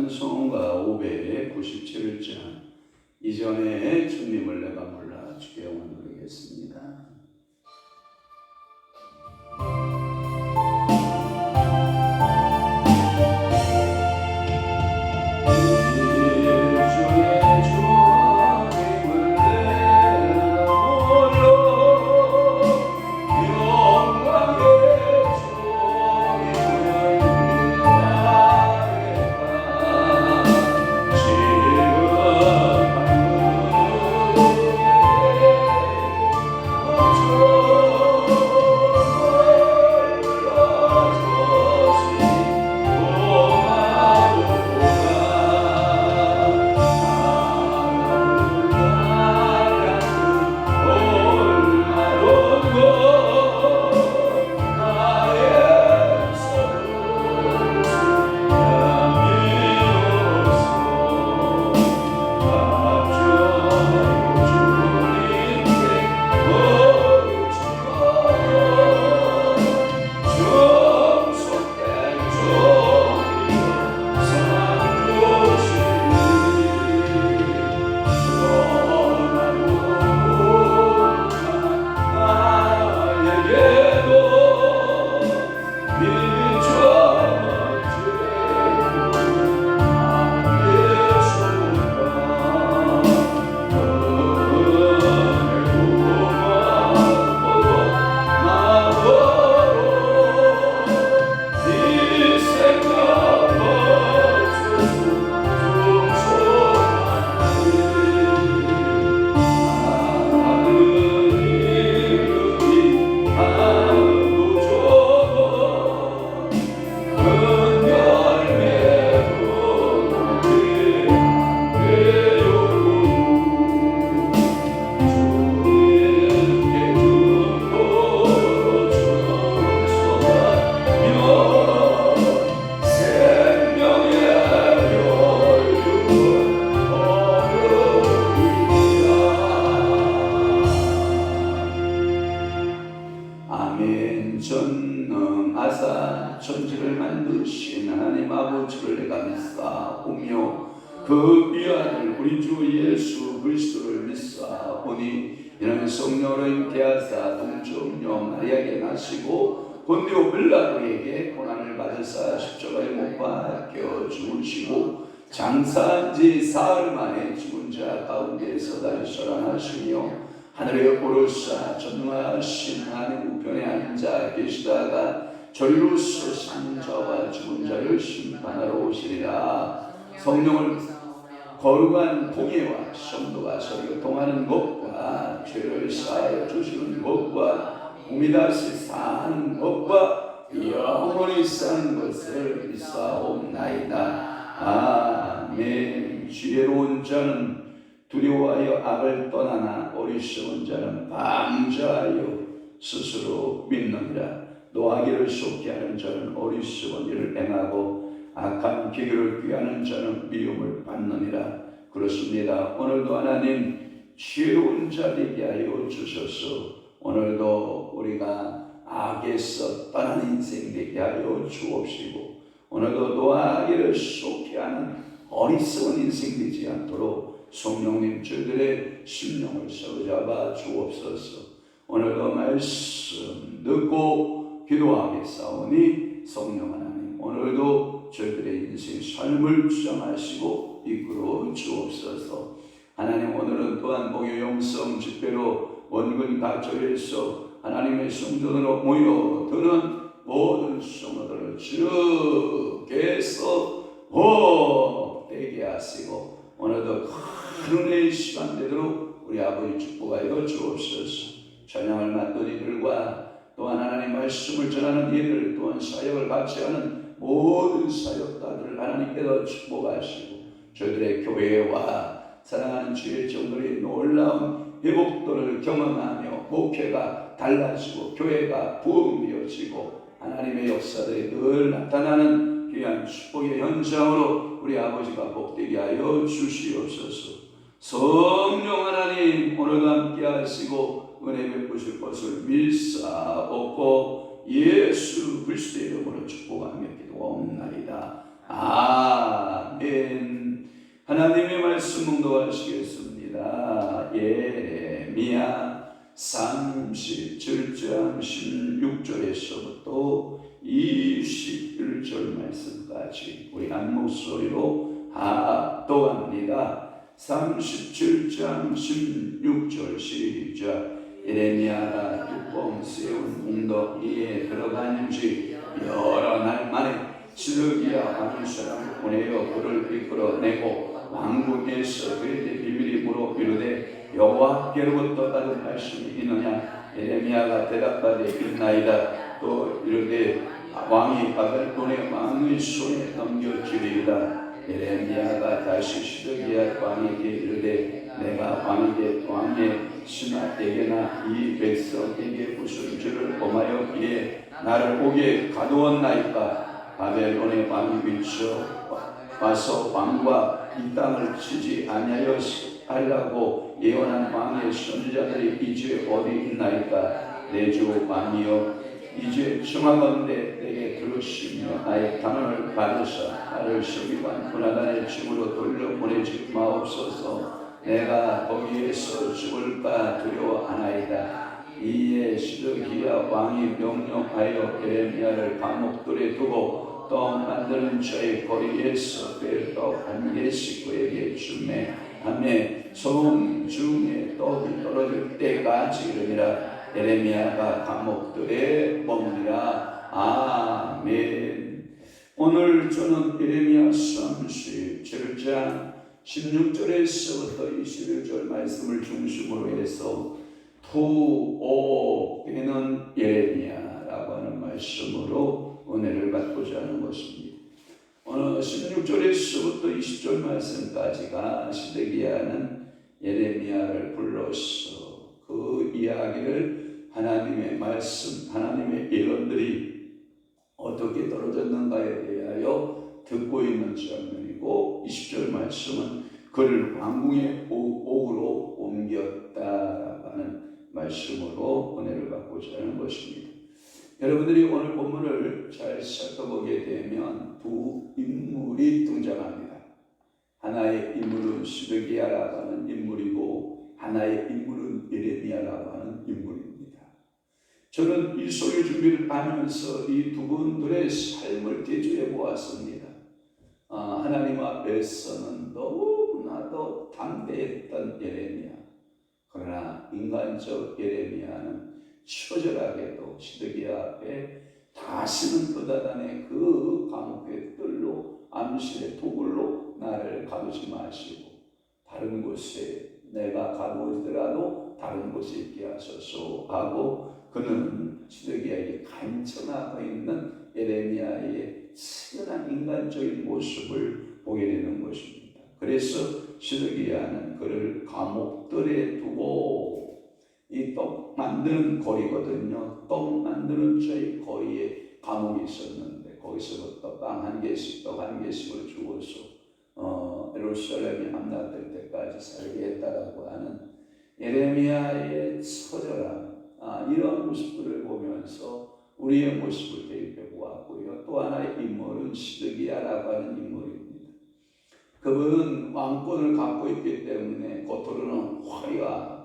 찬송가 597장 이전에 주님을 내가 몰라 주께 영원 누리겠습니다. 전능하사 천지를 만드신 하나님 아버지를 내가 믿사오며 그 위아들 우리 주 예수 그리스도를 믿사오니 이는 성령으로 잉태하사 동정녀 마리아에게 나시고 본디오 빌라도에게 고난을 받으사 십자가에 못 박혀 죽으시고 장사한 지 사흘 만에 죽은 자 가운데서 다시 살아나시며 하늘에 오르사 전능하신 하나님 우편에 앉아 계시다가 절로서 산 자와 죽은 자를 심판하러 오시리라. 성령을 거룩한 통해와 성도가 서로 통하는 것과 죄를 사하여 주시는 것과 몸이 다시 사는 것과 영원히 사는 것을 믿사옵나이다. 아멘. 지혜로운 자는 두려워하여 악을 떠나나 어리석은 자는 방자하여 스스로 믿느니라. 노하기를 속히 하는 자는 어리석은 일을 행하고 악한 비교를 귀하는 자는 미움을 받느니라. 그렇습니다. 오늘도 하나님 지혜로운 자 되게 하여 주셔서 오늘도 우리가 악에서 떠난 인생 되게 하여 주옵시고 오늘도 노하기를 속히 하는 어리석은 인생 되지 않도록 성령님 저희들의 심령을 사로잡아 주옵소서. 오늘도 말씀 듣고 기도하겠사오니 성령 하나님 오늘도 저희들의 인생 삶을 주장하시고 이끌어 주옵소서. 하나님 오늘은 또한 목요 영성 집회로 원근 가정에서 하나님의 성전으로 모여드는 모든 성도들을 주께서 복되게 하시고 오늘도 큰 은혜의 시간 되도록 우리 아버지 축복하여 주옵소서. 찬양을 맡은 이들과 또한 하나님 말씀을 전하는 이들 또한 사역을 같이 하는 모든 사역자들을 하나님께서 축복하시고 저희들의 교회와 사랑하는 주의 종들의 놀라운 회복도를 경험하며 목회가 달라지고 교회가 부흥되어지고 하나님의 역사들이 늘 나타나는 귀한 축복의 현장으로 우리 아버지가 복되게 하여 주시옵소서. 성령 하나님 오늘도 함께 하시고 은혜 베푸실 것을 믿사옵고 예수 그리스도의 이름으로 축복하며 기도하옵나이다. 아멘. 묵독하시겠습니다. 예레미야 37장 16절에서부터 21절 말씀까지 우리 한 목소리로 합독합니다. 37장 16절 시작. 예레미야가 뚜껑 세운 웅덩이에 들어간 지 여러 날 만에 시드기야 왕의 사람을 보내어 그를 이끌어내고 왕궁에서 그에게 비밀이 물어 이르되 여호와께로부터 받은 말씀이 있느냐. 예레미야가 대답하되 있나이다. 또 이르되 왕이 바벨론의 왕의 손에 넘겨주리이다. 예레미야가 다시 시드기야 왕에게 이르되 내가 왕의 신하에게나 이 백성에게 무슨 죄를 범하였기에 나를 옥에 가두었나이까. 바벨론의 왕이 미쳐 와서 왕과 이 땅을 치지 아니하였으라고 예언한 왕의 선지자들이 이제 어디 있나이까. 내 주 왕이여, 이제 청하건대 내게 들으시며 나의 단언을 받으사 나를 서기관 군하단의 집으로 돌려보내지 마옵소서. 내가 거기에서 죽을까 두려워하나이다. 이에 시드기야 왕이 명령하여 예레미야를 감옥들에 두고 떡 만드는 자의 거리에서 떡 한 개씩 그에게 주매 하매 소금 중에 떡이 떨어질 때까지 이르니라. 예레미야가 감옥들에 머무니라. 아멘. 오늘 저는 예레미야 37장 16절에서부터 21절 말씀을 중심으로 해서 투옥되는 예레미야라고 하는 말씀으로 은혜를 받고자 하는 것입니다. 오늘 16절에서부터 20절 말씀까지가 시드기야는 예레미야를 불러서 그 이야기를 하나님의 말씀, 하나님의 예언들이 어떻게 떨어졌는가에 대하여 듣고 있는 장면이고, 20절 말씀은 그를 왕궁의 옥으로 옮겼다라고 하는 말씀으로 은혜를 받고자 하는 것입니다. 여러분들이 오늘 본문을 잘 살펴보게 되면 두 인물이 등장합니다. 하나의 인물은 시드기야라고 하는 인물이고 하나의 인물은 예레미야라고 하는 인물입니다. 저는 이 설교 준비를 하면서 이 두 분들의 삶을 대조해 보았습니다. 하나님 앞에서는 너무나도 담대했던 예레미야, 그러나 인간적 예레미야는 처절하게도 시드기야 앞에 다시는 그다단의 그 감옥의 뜰로 암실의 도굴로 나를 가두지 마시고 다른 곳에 내가 가두어지더라도 다른 곳에 있게 하소서 하고, 그는 시드기야에게 간청하고 있는 예레미야의 치열한 인간적인 모습을 보게 되는 것입니다. 그래서 시드기야는 그를 감옥들에 두고, 이 떡 만드는 거리거든요. 떡 만드는 저희 거리에 감옥이 있었는데 거기서부터 빵 한 개씩, 떡 한 개씩을 주어서 예루살렘이 함락될 때까지 살게 했다라고 하는 예레미야의 처절함, 이런 모습들을 보면서 우리의 모습을 대입해 보았고요. 또 하나의 인물은 시드기야라고 하는 인물입니다. 그분은 왕권을 갖고 있기 때문에 겉으로는 화려하고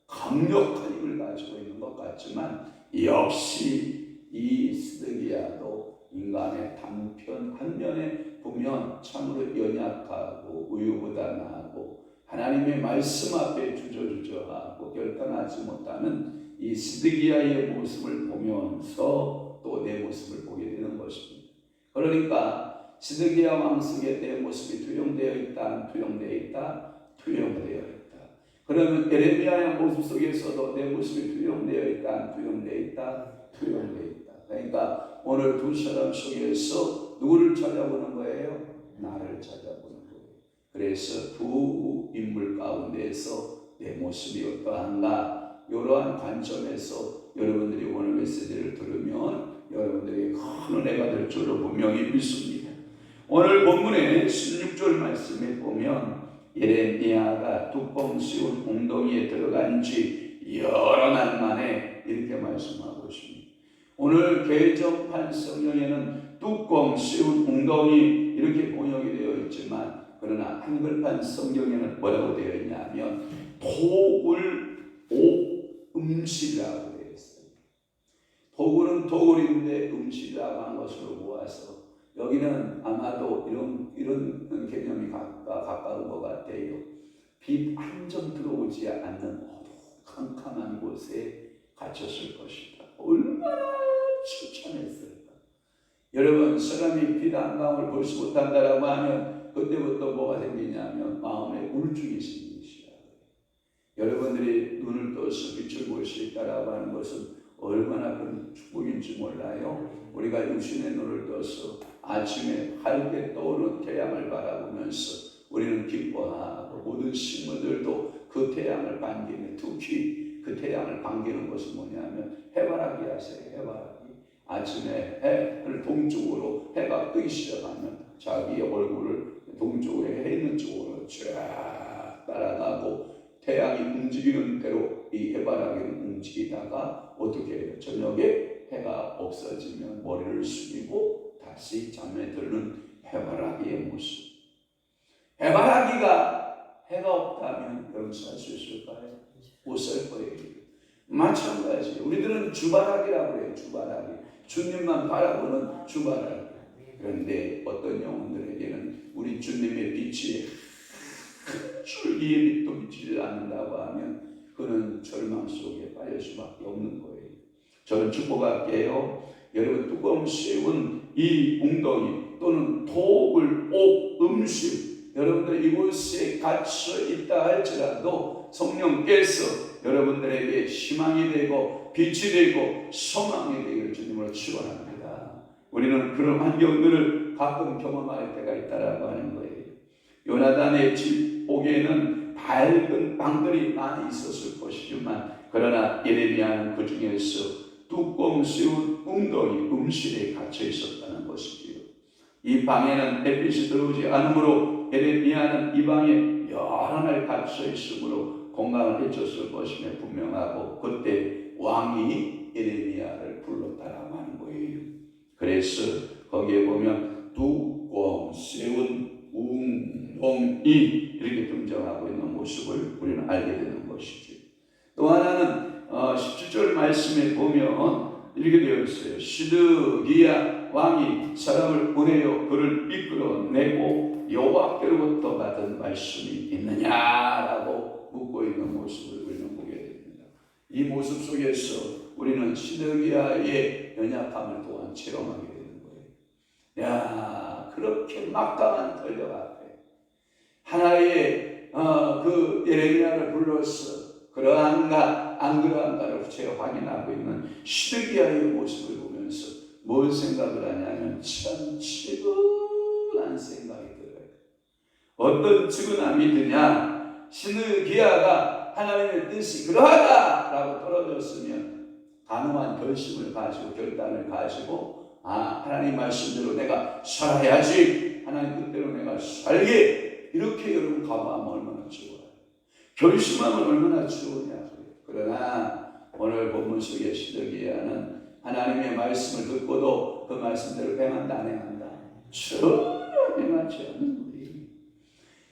강력한 힘을 가지고 있는 것 같지만, 역시 이 시드기야도 인간의 단편 한 면에 보면 참으로 연약하고 우유부단하고 하나님의 말씀 앞에 주저주저하고 결단하지 못하는 이 시드기야의 모습을 보면서 또 내 모습을 보게 되는 것입니다. 그러니까 시드기야 왕 속에 내 모습이 투영되어 있다, 안 투영되어 있다, 투영되어 있다. 그러면 예레미야의 모습 속에서도 내 모습이 투영되어 있다, 안 투영되어 있다, 투영되어 있다. 그러니까 오늘 두 사람 속에서 누구를 찾아보는 거예요? 나를 찾아보는 거예요. 그래서 두 인물 가운데에서 내 모습이 어떠한가, 이러한 관점에서 여러분들이 오늘 메시지를 들으면 여러분들이 큰 은혜가 될 줄로 분명히 믿습니다. 오늘 본문의 16절 말씀에 보면 예레미야가 뚜껑 씌운 웅덩이에 들어간 지 여러 날 만에 이렇게 말씀하고 있습니다. 오늘 개정판 성경에는 뚜껑 씌운 웅덩이 이렇게 번역이 되어 있지만 그러나 한글판 성경에는 뭐라고 되어 있냐면 도굴 옥음실이라고 되어 있어요. 도굴은 도굴인데 음실이라고 한 것으로 모아서 여기는 아마도 이런 개념이 가까운 것 같아요. 빛 한 점 들어오지 않는 캄캄한 곳에 갇혔을 것이다. 얼마나 추천했을까. 여러분, 사람이 빛 한 방울 볼 수 못한다라고 하면 그때부터 뭐가 생기냐면 마음에 우울증이 생기기 시작해요. 여러분들이 눈을 떠서 빛을 볼 수 있다라고 하는 것은 얼마나 큰 축복인지 몰라요. 우리가 육신의 눈을 떠서 아침에 밝게 떠오르는 태양을 바라보면서 우리는 기뻐하고 모든 식물들도 그 태양을 반기며 특히 그 태양을 반기는 것은 뭐냐면 해바라기 하세요. 해바라기. 아침에 해를 동쪽으로 해가 뜨기 시작하면 자기의 얼굴을 동쪽으로 해 있는 쪽으로 쫙 따라가고 태양이 움직이는 대로 이 해바라기는 움직이다가 어떻게 해요? 저녁에 해가 없어지면 머리를 숙이고 다시 잠에 드는 해바라기의 모습. 해바라기가 해가 없다면 여러분 살 수 있을까요? 못 살 거예요. 마찬가지. 우리들은 주바라기라고 그래요. 주바라기. 주님만 바라보는 주바라기. 그런데 어떤 영혼들에게는 우리 주님의 빛이 한 줄기의 빛도 비치지 않는다고 하면 그는 절망 속에 빠질 수밖에 없는 거예요. 저는 축복할게요. 여러분, 뚜껑 씌운 이 웅덩이 또는 독을 옥음실 여러분들 이곳에 갇혀 있다 할지라도 성령께서 여러분들에게 희망이 되고 빛이 되고 소망이 되기를 주님으로 축원합니다. 우리는 그런 환경들을 가끔 경험할 때가 있다라고 하는 거예요. 요나단의 집옥에는 밝은 방들이 많이 있었을 것이지만 그러나 예레미야는 그 중에서 뚜껑 씌운 웅덩이 음실에 갇혀 있었다는 것이지요. 이 방에는 햇빛이 들어오지 않으므로 예레미야는 이 방에 여러 날 갇혀 있으므로 공감을 해줬을 것임에 분명하고 그때 왕이 예레미야를 불렀다라고 하는 거예요. 그래서 거기에 보면 뚜껑 씌운 웅덩이 이렇게 등장하고 있는 모습을 우리는 알게 되는 것이죠. 또 하나는 17절 말씀에 보면 이렇게 되어 있어요. 시드기야 왕이 사람을 보내어 그를 이끌어내고 여호와께로부터 받은 말씀이 있느냐라고 묻고 있는 모습을 우리는 보게 됩니다. 이 모습 속에서 우리는 시드기야의 연약함을 또한 체험하게 되는 거예요. 야, 그렇게 막강한 권력 앞에 하나의 그 예레미야를 불러서 그러한가 안 그러한가를 제가 확인하고 있는 시드기야의 모습을 보면서 뭘 생각을 하냐면 참 측은한 생각이 들어요. 어떤 측은함이 드냐? 시드기야가 하나님의 뜻이 그러하다라고 떨어졌으면 단호한 결심을 가지고 결단을 가지고 하나님 말씀대로 내가 살아야지, 하나님 뜻대로 내가 살게, 이렇게 여러분 각오하면 얼마나 좋아요. 결심하면 얼마나 좋으냐고요. 그러나 오늘 본문 속의 시드기야는 하나님의 말씀을 듣고도 그 말씀대로 행한다 안 행한다? 전혀 행하지 않는 거예요.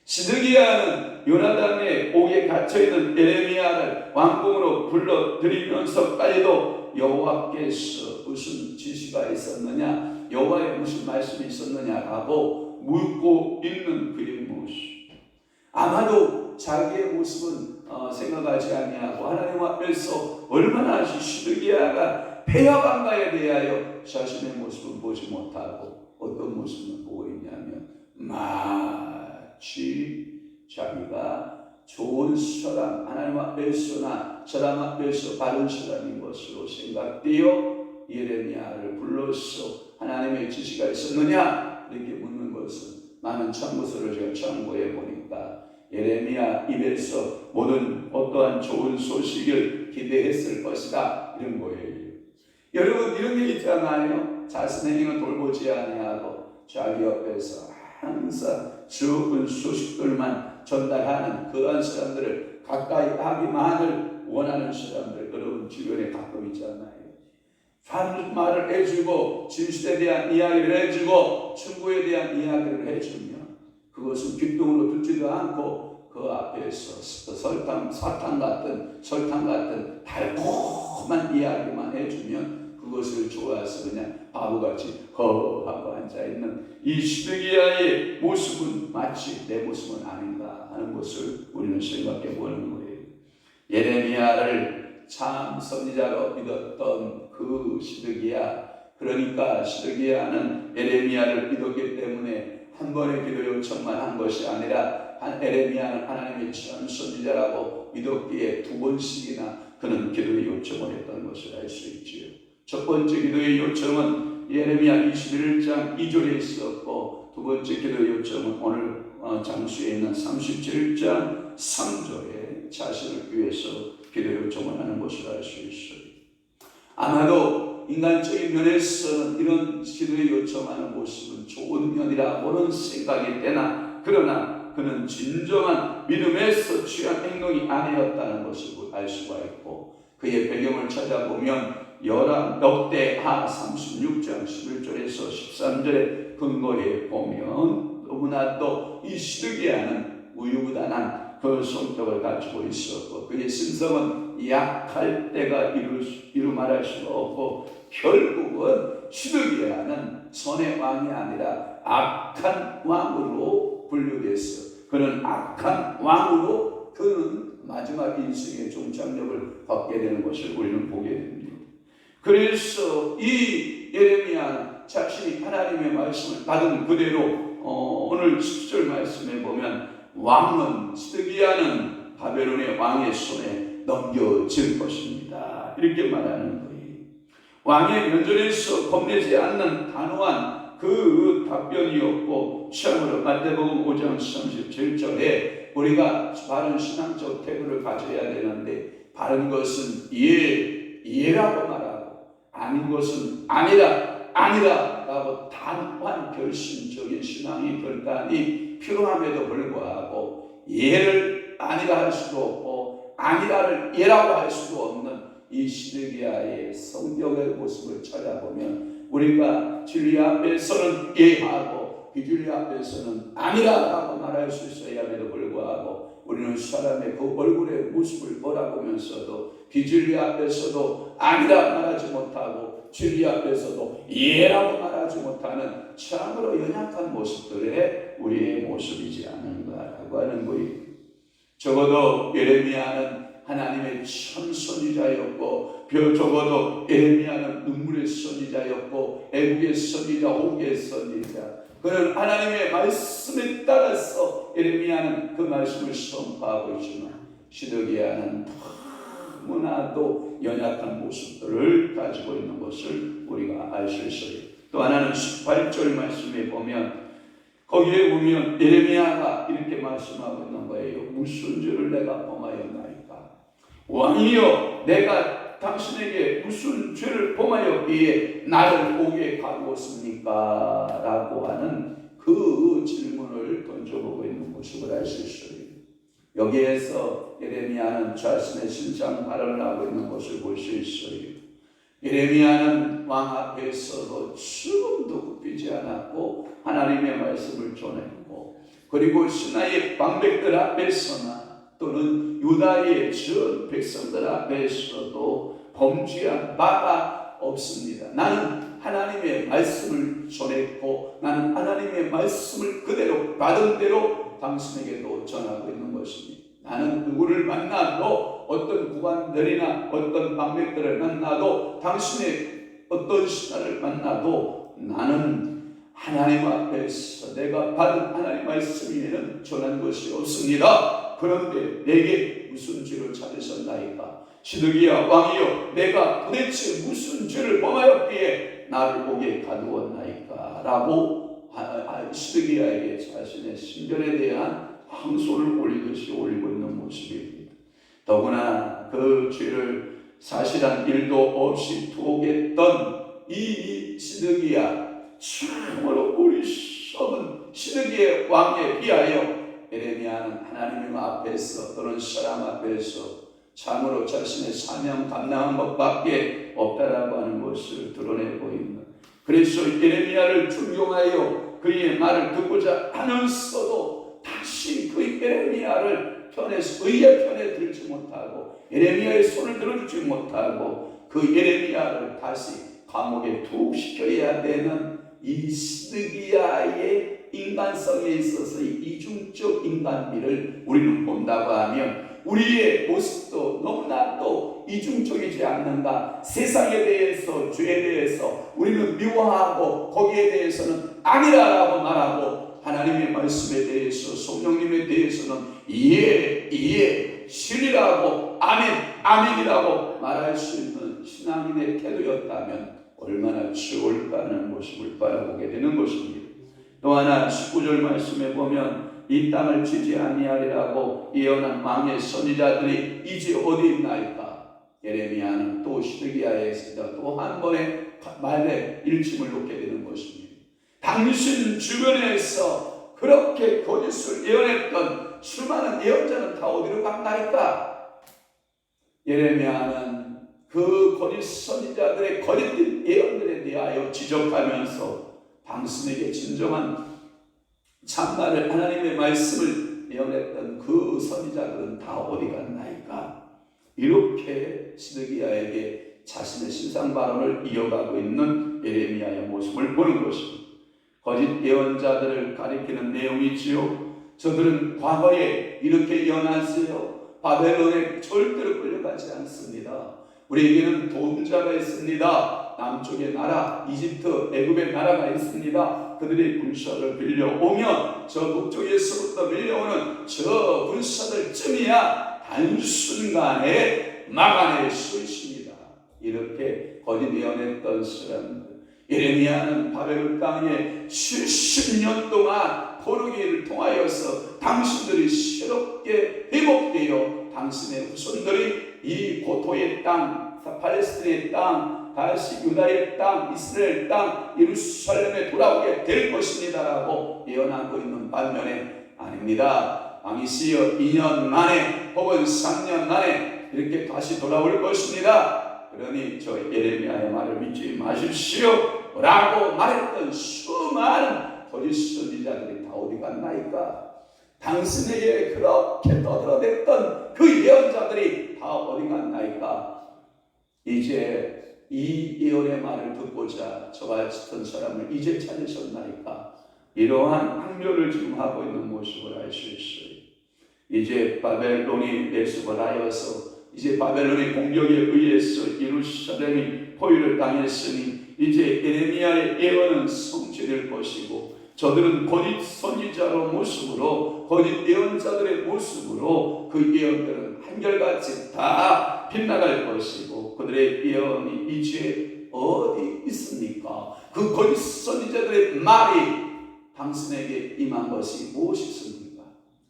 시드기야는 요나단의 옥에 갇혀있는 예레미야를 왕궁으로 불러들이면서까지도 여호와께서 무슨 지시가 있었느냐, 여호와의 무슨 말씀이 있었느냐라고 묻고 있는 그의 모습. 아마도 자기의 모습은 생각하지 아니하고 하나님 앞에서 얼마나 시드기야가 폐허한가에 대하여 자신의 모습을 보지 못하고 어떤 모습을 보고 있냐면 마치 자기가 좋은 사람, 하나님 앞에서나 사람 앞에서 바른 사람인 것으로 생각되어 예레미야를 불러서 하나님의 지시가 있었느냐 이렇게 묻는 것은 많은 참고서를 제가 참고해 보니까 예레미야 입에서 모든 어떠한 좋은 소식을 기대했을 것이다 이런 거예요. 여러분, 이런 게 있잖아요. 자신에게는 돌보지 아니하고 자기 옆에서 항상 좋은 소식들만 전달하는 그런 사람들을 가까이 하기만을 원하는 사람들, 여러분 주변에 가끔 있잖아요. 말을 해주고 진실에 대한 이야기를 해주고 충고에 대한 이야기를 해주면 그것은 귓등으로 듣지도 않고 그 앞에서 사탕 같은 달콤한 이야기만 해주면 그것을 좋아해서 그냥 바보같이 허하고 앉아있는 이 시드기야의 모습은 마치 내 모습은 아닌가 하는 것을 우리는 생각해 보는 거예요. 예레미야를 참 선지자로 믿었던 그 시드기야, 그러니까 시드기야는 예레미야를 믿었기 때문에 한 번의 기도 요청만 한 것이 아니라 예레미야는 하나님의 참 선지자라고 믿었기에 두 번씩이나 그는 기도의 요청을 했던 것을 알 수 있지요. 첫 번째 기도의 요청은 예레미야 21장 2절에 있었고, 두 번째 기도의 요청은 오늘 장수에 있는 37장 3절에 자신을 위해서 기도 요청을 하는 것을 알 수 있어요. 아마도 인간적인 면에서는 이런 기도에 요청하는 모습은 좋은 면이라고는 생각이 되나, 그러나 그는 진정한 믿음에서 취한 행동이 아니었다는 것을 알 수가 있고, 그의 배경을 찾아보면 역대하 36장 11절에서 13절의 근거에 보면 너무나도 이 시드기야는 우유부단한 그 성격을 가지고 있었고, 그의 심성은 약할 때가 이루 말할 수가 없고, 결국은 시드기야는 선의 왕이 아니라 악한 왕으로 분류됐어요. 그는 악한 왕으로 그는 마지막 인생의 종착역을 받게 되는 것을 우리는 보게 됩니다. 그래서 이 예레미야는 자신이 하나님의 말씀을 받은 그대로 오늘 10절 말씀에 보면 왕은 시드기야는 바벨론의 왕의 손에 넘겨질 것입니다, 이렇게 말하는 거예요. 왕의 면전에서 겁내지 않는 단호한 그 답변이었고, 참으로 마태복음 5장 37절에 우리가 바른 신앙적 태도를 가져야 되는데, 바른 것은 예라고 말하고 아닌 것은 아니라라고 단호한 결심적인 신앙이 결단이 필요함에도 불구하고 예를 아니라 할 수도 없고 아니라를 예라고 할 수도 없는 이 시드기야의 성격의 모습을 찾아보면 우리가 진리 앞에서는 예하고 비진리 앞에서는 아니라라고 말할 수 있어야 함에도 불구하고 우리는 사람의 그 얼굴의 모습을 바라보면서도 비진리 앞에서도 아니라 말하지 못하고 진리 앞에서도 예라고 말하지 못하는 참으로 연약한 모습들의 우리의 모습이지 않은가라고 하는 거예요. 적어도 예레미야는 하나님의 참 선지자였고, 적어도 예레미야는 눈물의 선지자였고, 애국의 선지자, 호기의 선지자. 그는 하나님의 말씀에 따라서 예레미야는 그 말씀을 선포하고 있지만 시드기야는 너무나도 연약한 모습들을 가지고 있는 것을 우리가 알 수 있어요. 또 하나는 18절 말씀에 보면, 거기에 보면 예레미야가 이렇게 말씀하고 있는 거예요. 무슨 죄를 내가 범하였나이까? 왕이여, 내가 당신에게 무슨 죄를 범하였기에 나를 옥에 가두었습니까? 라고 하는 그 질문을 던져보고 있는 모습을 알 수 있어요. 여기에서 예레미야는 자신의 신상 발언을 하고 있는 것을 볼 수 있어요. 예레미야는 왕 앞에서도 죽음도 굽히지 않았고 하나님의 말씀을 전했고, 그리고 신하의 방백들 앞에서나 또는 유다의 전 백성들 앞에서도 범죄한 바가 없습니다. 나는 하나님의 말씀을 전했고 나는 하나님의 말씀을 그대로 받은 대로 당신에게도 전하고 있는 것입니다. 나는 누구를 만나도, 어떤 구관들이나 어떤 방백들을 만나도, 당신의 어떤 신하를 만나도 나는 하나님 앞에서 내가 받은 하나님 말씀 외에는 전한 것이 없습니다. 그런데 내게 무슨 죄를 찾으셨나이까? 시드기야 왕이여, 내가 도대체 무슨 죄를 범하였기에 나를 옥에 가두었나이까? 라고 시드기야에게 자신의 신변에 대한 항소를 올리듯이 올리고 있는 모습입니다. 더구나 그 죄를 사실한 일도 없이 투옥했던 이 시드기야, 참으로 어리석은 시드기야 왕에 비하여 예레미야는 하나님 앞에서 또는 사람 앞에서 참으로 자신의 사명 감당한 것밖에 없다라고 하는 것을 드러내고 있는, 그래서 예레미야를 존경하여 그의 말을 듣고자 하면서도 다시 그 예레미야를 의의 편에 들지 못하고 예레미야의 손을 들어주지 못하고 그 예레미야를 다시 감옥에 투옥시켜야 되는 이 시드기야의 인간성에 있어서의 이중적 인간미를 우리는 본다고 하면 우리의 모습도 너무나도 이중적이지 않는가. 세상에 대해서, 죄에 대해서 우리는 미워하고 거기에 대해서는 아니라라고 말하고 하나님의 말씀에 대해서, 성령님에 대해서는 이해, 신이라고, 아멘, 아멘이라고 말할 수 있는 신앙인의 태도였다면 얼마나 좋을까 하는 모습을 바라보게 되는 것입니다. 또 하나 19절 말씀에 보면 이 땅을 지지 아니하리라고 예언한 왕의 선지자들이 이제 어디 있나이까. 예레미야는 또 시드기야에서 또 한 번의 말에 일침을 놓게 되는 것입니다. 당신 주변에서 그렇게 거짓을 예언했던 수많은 예언자는 다 어디로 갔나이까. 예레미야는 그 거짓 선지자들의 거짓된 예언들에 대하여 지적하면서 당신에게 진정한 참말을, 하나님의 말씀을 예언했던 그 선지자들은 다 어디 갔나이까. 이렇게 시드기야에게 자신의 신상 발언을 이어가고 있는 예레미야의 모습을 보는 것입니다. 거짓 예언자들을 가리키는 내용이지요. 저들은 과거에 이렇게 예언하세요. 바벨론에 절대로 끌려가지 않습니다. 우리에게는 도움자가 있습니다. 남쪽의 나라, 이집트, 애굽의 나라가 있습니다. 그들의 군사를 빌려오면 저 북쪽에서부터 밀려오는 저 군사들쯤이야 한순간에 막아낼 수 있습니다. 이렇게 거짓 예언했던 사람들. 예레미야는 바벨론 땅에 70년 동안 포로기를 통하여서 당신들이 새롭게 회복되어 당신의 후손들이 이 고토의 땅, 팔레스틴의 땅, 다시 유다의 땅, 이스라엘 땅, 예루살렘에 돌아오게 될 것입니다라고 예언하고 있는 반면에 아닙니다. 왕이시여 2년 만에 혹은 3년 만에 이렇게 다시 돌아올 것입니다. 그러니 저 예레미야의 말을 믿지 마십시오 라고 말했던 수많은 거짓 선지자들이 다 어디 갔나이까. 당신에게 그렇게 떠들어댔던 그 예언자들이 다 어디 갔나이까. 이제 이 예언의 말을 듣고자 저 같은 사람을 이제 찾으셨나이까. 이러한 항변을 지금 하고 있는 모습을 알 수 있어요. 이제 바벨론이 내습을 하여서 이제 바벨론의 공격에 의해서 예루살렘이 포위를 당했으니 이제 예레미야의 예언은 성취될 것이고 저들은 거짓 선지자로 모습으로 거짓 예언자들의 모습으로 그 예언들은 한결같이 다 빗나갈 것이고 그들의 예언이 이제 어디 있습니까? 그 거짓 선지자들의 말이 당신에게 임한 것이 무엇이 있습니까?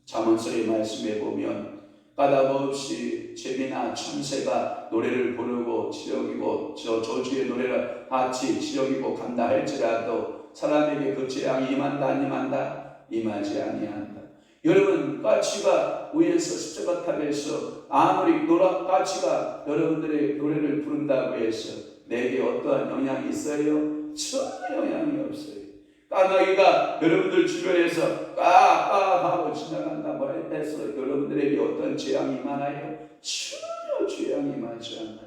잠언서의 말씀에 보면 까닭없이 제비나 참새가 노래를 부르고 지역이고 저 저주의 노래를 같이 지역이고 간다 할지라도 사람에게 그 재앙이 임한다 안 임한다? 임하지 아니한다. 여러분 까치가 위에서 십자가탑에서 아무리 까치가 여러분들의 노래를 부른다고 해서 내게 어떠한 영향이 있어요? 전혀 영향이 없어요. 까마귀가 여러분들 주변에서 까까하고 지나간다고 해서 여러분들에게 어떤 재앙이 임하나요? 전혀 재앙이 임하지 않아요.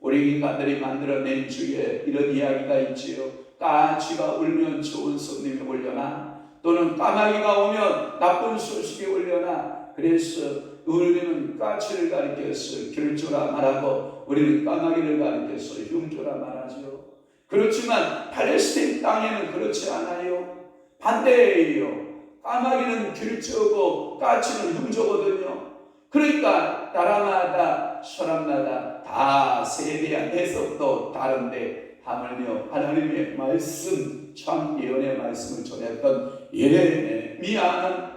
우리 인간들이 만들어낸 중에 이런 이야기가 있지요. 까치가 울면 좋은 손님이 오려나 또는 까마귀가 오면 나쁜 소식이 오려나. 그래서 우리는 까치를 가리켜서 결조라 말하고 우리는 까마귀를 가리켜서 흉조라 말하죠. 그렇지만 팔레스틴 땅에는 그렇지 않아요. 반대예요. 까마귀는 길조고 까치는 흉조거든요. 그러니까 나라마다 사람마다 다 세대한 해석도 다른데 하물며 하나님의 말씀 참 예언의 말씀을 전했던 예레미야는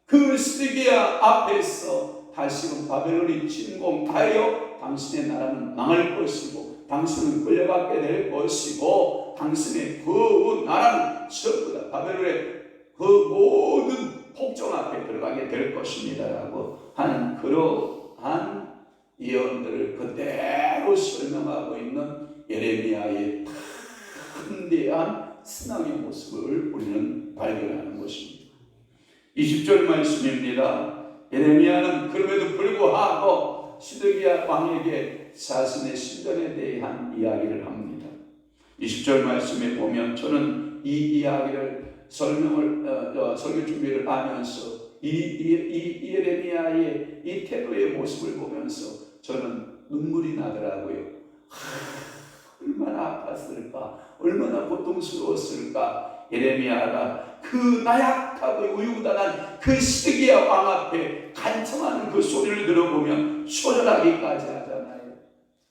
그 시드기야 앞에서 다시금 바벨론이 침공하여 당신의 나라는 망할 것이고 당신은 끌려가게 될 것이고 당신의 그 나라는 전부 다 바벨론의 그 모든 폭정 앞에 들어가게 될 것입니다라고 하는 그러한 예언들을 그대로 설명하고 있는 예레미야의 판대한 신앙의 모습을 우리는 발견하는 것입니다. 20절 말씀입니다. 예레미야는 그럼에도 불구하고 시드기야 왕에게 자신의 신전에 대한 이야기를 합니다. 20절 말씀에 보면 저는 이 이야기를 설교 준비를 하면서 이 예레미야의 이 태도의 모습을 보면서 저는 눈물이 나더라고요. 얼마나 아팠을까, 얼마나 고통스러웠을까. 예레미야가 그 나약하고 의유단한 그 시드기야 왕 앞에 간청하는 그 소리를 들어보면 초절하기까지 하잖아요.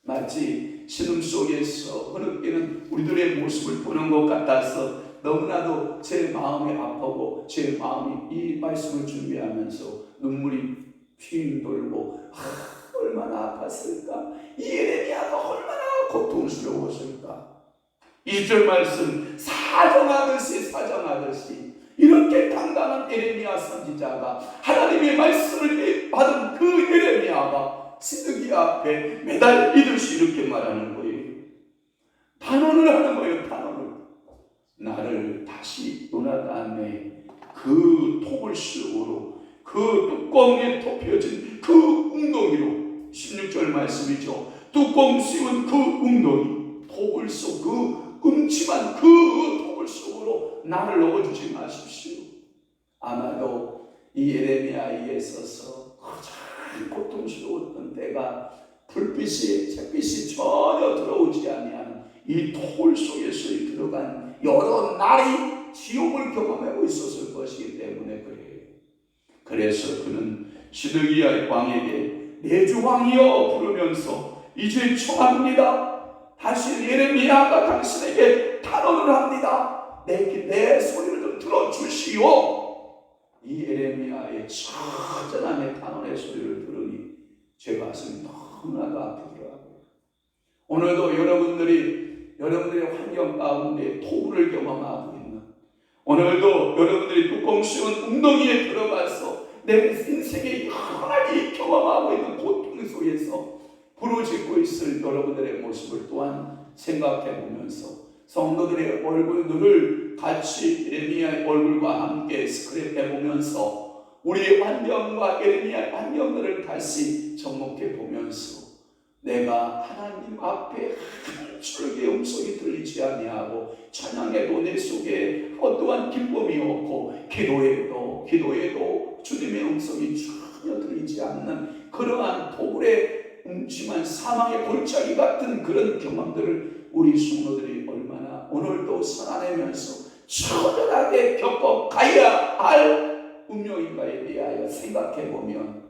마치 신음 속에서 흐느끼는 우리들의 모습을 보는 것 같아서 너무나도 제 마음이 아프고 제 마음이 이 말씀을 준비하면서 눈물이 핑 돌고 얼마나 아팠을까. 이 예레미야가 얼마나 고통스러웠을까. 20절 말씀 사정하듯이 이렇게 당당한 예레미야 선지자가 하나님의 말씀을 받은 그 예레미야가 시드기야 앞에 매달리듯이 이렇게 말하는 거예요. 단언을 하는 거예요. 단언을. 나를 다시 요나단의 그 토굴식으로 그 뚜껑에 덮여진 그 웅덩이로 16절 말씀이죠. 뚜껑 씌운 그 웅덩이 토굴 속 그 음침한 그 토굴 속으로 나를 넣어주지 마십시오. 아마도 이 예레미야에 있어서 가장 고통스러웠던 때가 불빛이 잿빛이 전혀 들어오지 아니하는 이 토굴 속에서 들어간 여러 날이 지옥을 경험하고 있었을 것이기 때문에 그래요. 그래서 그는 시드기야 왕에게 내 주 왕이여 부르면서 이제 청합니다. 다시 예레미야가 당신에게 탄원을 합니다. 내 소리를 좀 들어주시오. 이 예레미야의 처절함의 탄원의 소리를 들으니 제 가슴이 너무나도 아프더라고요. 오늘도 여러분들의 환경 가운데 토굴을 경험하고 있는, 오늘도 여러분들이 뚜껑 씌운 웅덩이에 들어가서 내 인생의 영원히 경험하고 있는 고통 속에서 부르짖고 있을 여러분들의 모습을 또한 생각해 보면서 성도들의 얼굴들을 같이 예레미야의 얼굴과 함께 스크랩해 보면서 우리의 환경과 예레미야의 환경들을 다시 접목해 보면서 내가 하나님 앞에 한 줄기의 음성이 들리지 아니하고 찬양해도 내 속에 어떠한 기쁨이 없고 기도해도 주님의 음성이 전혀 들리지 않는 그러한 토굴의 음침한 사망의 골짜기 같은 그런 경험들을 우리 성도들이 얼마나 오늘도 살아내면서 처절하게 겪어가야 할 운명인가에 대하여 생각해보면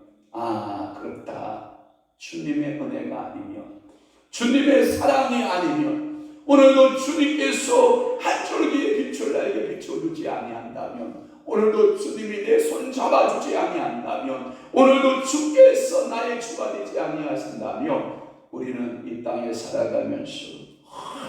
그렇다. 주님의 은혜가 아니면, 주님의 사랑이 아니면, 오늘도 주님께서 한 줄기의 빛을 나에게 비춰주지 아니한다면, 오늘도 주님이 내 손 잡아주지 아니한다면, 오늘도 주께서 나의 주가 되지 아니하신다면 우리는 이 땅에 살아가면서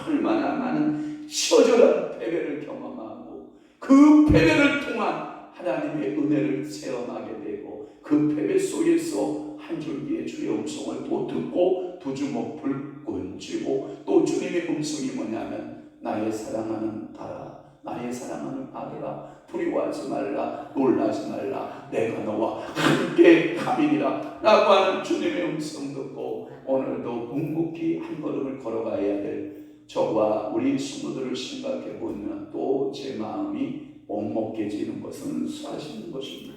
얼마나 많은 처절한 패배를 경험하고 그 패배를 통한 하나님의 은혜를 체험하게 되고 그 패배 속에서 한 줄기의 주의 음성을 또 듣고 두 주먹 불끈 쥐고 또 주님의 음성이 뭐냐면 나의 사랑하는 딸아, 나의 사랑하는 아들아, 두려워하지 말라, 놀라지 말라, 내가 너와 함께 함이니라 라고 하는 주님의 음성 듣고 오늘도 묵묵히 한 걸음을 걸어가야 될 저와 우리 성도들을 생각해 보면 또 제 마음이 먹먹해지는 것은 사실인 것입니다.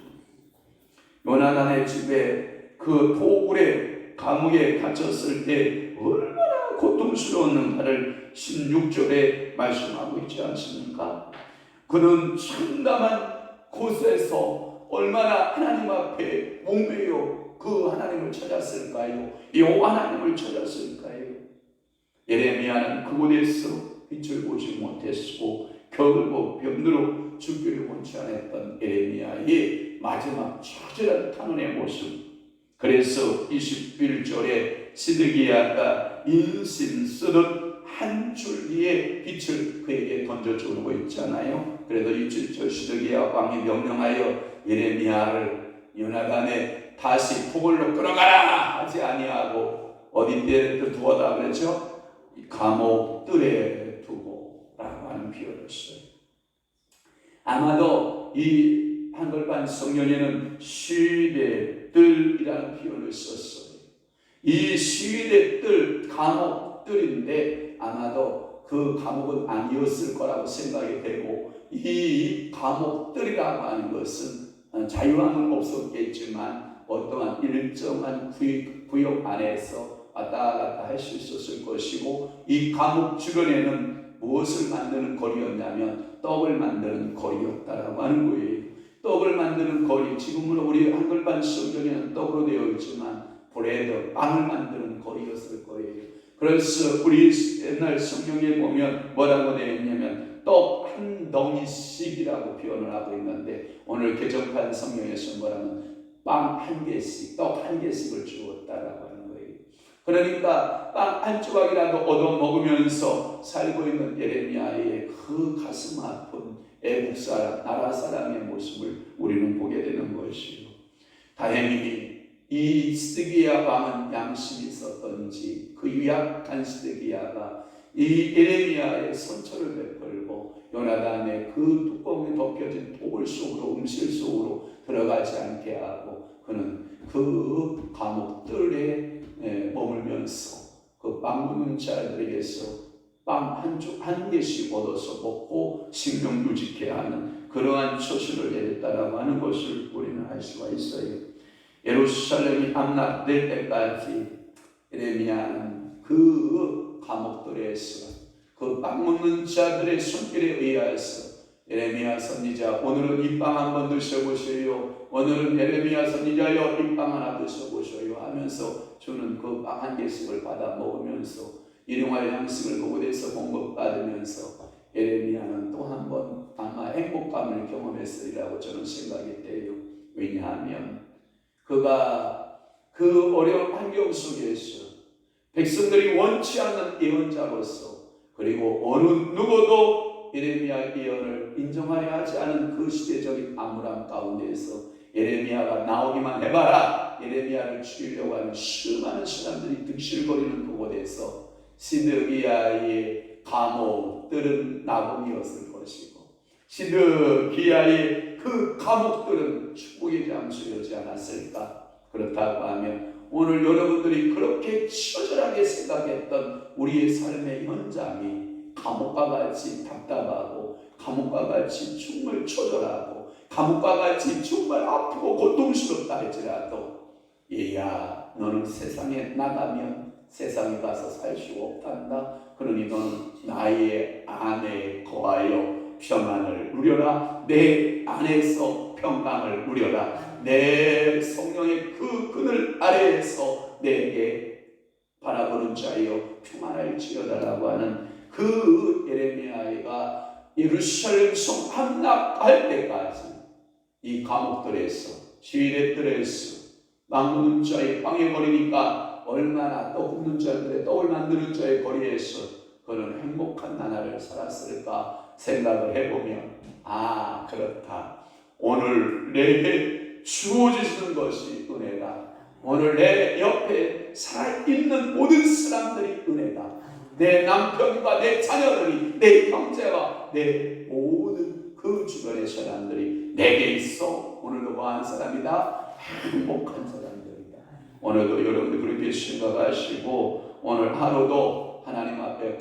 요나단의 집에 그 토굴의 감옥에 갇혔을 때 얼마나 고통스러웠는가를 16절에 말씀하고 있지 않습니까? 그는 참담한 곳에서 얼마나 하나님 앞에 목매여 그 하나님을 찾았을까요? 여호와 하나님을 찾았을까요? 예레미야는 그곳에서 빛을 보지 못했고 결국 병으로 죽기를 원치 않았던 예레미야의 마지막 처절한 탄원의 모습. 그래서 21절에 시드기야가 인신 쓰듯 한 줄기의 빛을 그에게 던져주고 있잖아요. 그래도 27절 시드기야 왕이 명령하여 예레미야를 요나단에 다시 토굴로 끌어가라 하지 아니하고 어디에 두어다 그랬죠? 감옥 뜰에 두고 라고 하는 표현을 되었어요. 아마도 이 한글판 성경에는 시위대들이라는 표현을 썼어요. 이 시위대들, 감옥들인데 아마도 그 감옥은 아니었을 거라고 생각이 되고, 이 감옥들이라고 하는 것은 자유함은 없었겠지만 어떠한 일정한 구역 안에서 왔다 갔다 할 수 있었을 것이고, 이 감옥 주변에는 무엇을 만드는 거리였냐면 떡을 만드는 거리였다라고 하는 거예요. 떡을 만드는 거리, 지금은 우리 한글판 성경에는 떡으로 되어 있지만 브레드, 빵을 만드는 거리였을 거예요. 그래서 우리 옛날 성경에 보면 뭐라고 되어 있냐면 떡 한 덩이씩이라고 표현을 하고 있는데, 오늘 개정판 성경에서 뭐라면 빵 한 개씩, 떡 한 개씩을 주었다라고 하는 거예요. 그러니까 빵 한 조각이라도 얻어 먹으면서 살고 있는 예레미야의 그 가슴 아픈 애국 사람, 나라 사람의 모습을 우리는 보게 되는 것이요. 다행히 이 시드기야 왕은 양심이 있었던지 그 유약한 시드기야가 이 예레미야의 선처를 베풀고 요나단의 그 뚜껑이 덮여진 도굴 속으로, 음실 속으로 들어가지 않게 하고, 그는 그 감옥들에 머물면서 그 빵 굽는 자들에게서 빵 한 개씩 얻어서 먹고 생명 유지케 하는 그러한 처신을 내렸다라고 하는 것을 우리는 알 수가 있어요. 예루살렘이 함락될 때까지 예레미야는 그 감옥들에서 그 빵 먹는 자들의 손길에 의하여서 예레미야 선지자, 오늘은 이 빵 한번 드셔보세요, 오늘은 예레미야 선지자여 이 빵 하나 드셔보세요 하면서 주는 그 빵 한 개씩을 받아 먹으면서 일용할 양식을 그곳에서 공급받으면서 예레미야는 또 한 번 아마 행복감을 경험했으리라고 저는 생각이 돼요. 왜냐하면 그가 그 어려운 환경 속에서 백성들이 원치 않는 예언자로서, 그리고 어느 누구도 예레미야 예언을 인정하려 하지 않은 그 시대적인 암울함 가운데에서 예레미야가 나오기만 해봐라, 예레미야를 죽이려고 하는 수많은 사람들이 득실거리는 그곳에서 시드기야의 감옥들은 낙원이었을 것이고, 시드기야의 그 감옥들은 축복의 장소였지 않았을까? 그렇다고 하면 오늘 여러분들이 그렇게 처절하게 생각했던 우리의 삶의 현장이 감옥과 같이 답답하고, 감옥과 같이 정말 처절하고, 감옥과 같이 정말 아프고 고통스럽다 할지라도, 얘야 너는 세상에 나가면 세상에 가서 살 수 없단다. 그러니 너는 나의 안에 거하여 평안을 누려라. 내 안에서 평강을 누려라. 내 성령의 그 그늘 아래에서 내게 바라보는 자여 평안할지어다라고 하는 그 예레미야가 예루살렘 성 함락할 때까지 이 감옥들에서, 시위대들에서 빵 굽는 자의 빵에 버리니까 얼마나 떡 굽는 자들의 떡을 만드는 자의 거리에서 그는 행복한 나날을 살았을까 생각을 해보면, 아 그렇다, 오늘 내게 주어지는 것이 은혜다. 오늘 내 옆에 살아있는 모든 사람들이 은혜다. 내 남편과 내 자녀들이, 내 형제와 내 모든 그 주변의 사람들이 내게 있어. 오늘도 뭐한 사람이다? 행복한 사람들이다. 오늘도 여러분들 그렇게 생각하시고 오늘 하루도 하나님 앞에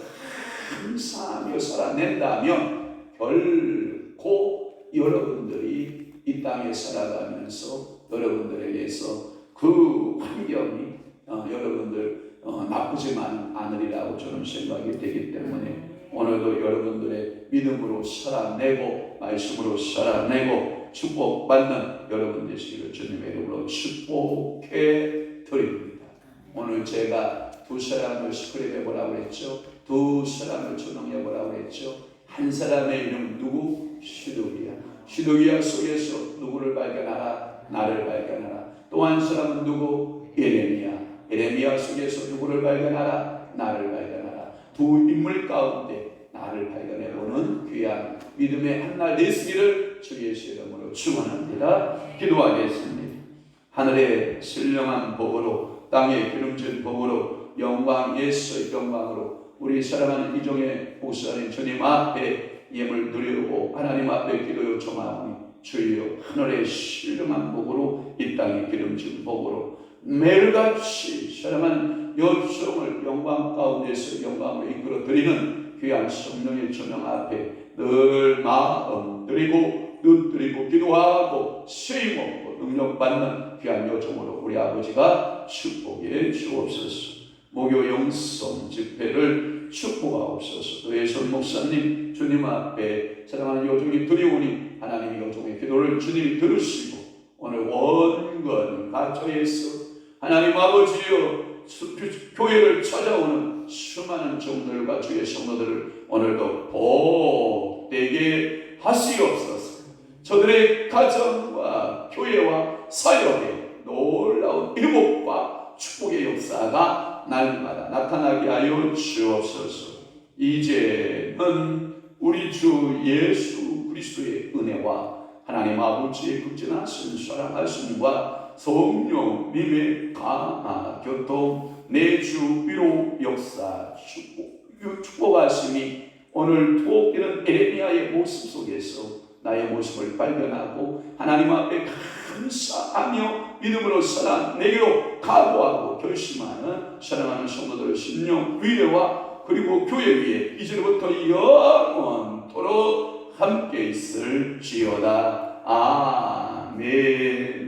감사하며 살아낸다면 결코 여러분들이 이 땅에 살아가면서 여러분들에게서 그 환경이 여러분들 나쁘지만 않으리라고 저는 생각이 되기 때문에 오늘도 여러분들의 믿음으로 살아내고 말씀으로 살아내고 축복받는 여러분 되시기를 주님의 이름으로 축복해 드립니다. 오늘 제가 두 사람을 스크립해 보라고 했죠. 두 사람을 조명해 보라고 했죠. 한 사람의 이름은 누구? 시드기야. 시드기야 속에서 누구를 발견하라? 나를 발견하라. 또 한 사람은 누구? 예레미야. 예레미야 속에서 누구를 발견하라? 나를 발견하라. 두 인물 가운데 나를 발견해보는 귀한 믿음의 한날 되시기를 주 예수의 이름으로 축원합니다. 기도하겠습니다. 하늘의 신령한 복으로 땅의 기름진 복으로 영광 예수의 영광으로 우리 사랑하는 이종의 목사님 주님 앞에 예물 드리고 하나님 앞에 기도 요청하오니 주여 하늘의 신령한 복으로 이 땅의 기름진 복으로 매일같이 사랑하는 요청을 영광 가운데서 영광으로 이끌어 드리는 귀한 성령의 조명 앞에 늘 마음 드리고 눈 드리고 기도하고 쓰임 얻고 능력받는 귀한 요청으로 우리 아버지가 축복해 주옵소서. 목요 영성 집회를 축복하옵소서. 또 예선 목사님 주님 앞에 사랑하는 요청이 드리오니 하나님의 요청의 기도를 주님이 들으시고 오늘 원건 가초에서 하나님 아버지여 교회를 찾아오는 수많은 종들과 주의 성도들을 오늘도 복되게 하시옵소서. 저들의 가정과 교회와 사역에 놀라운 일복과 축복의 역사가 날마다 나타나게 하여 주옵소서. 이제는 우리 주 예수 그리스도의 은혜와 하나님 아버지의 극진하신 사랑하심과 성령님의 강한 교통 내주 위로 역사 축복하심이 오늘 토끼는 에레미야의 모습 속에서 나의 모습을 발견하고 하나님 앞에 감사하며 믿음으로 살아내기로 각오하고 결심하는 사랑하는 성도들의 심령 위에와 그리고 교회 위에 이제부터 영원토록 함께 있을지어다. 아멘.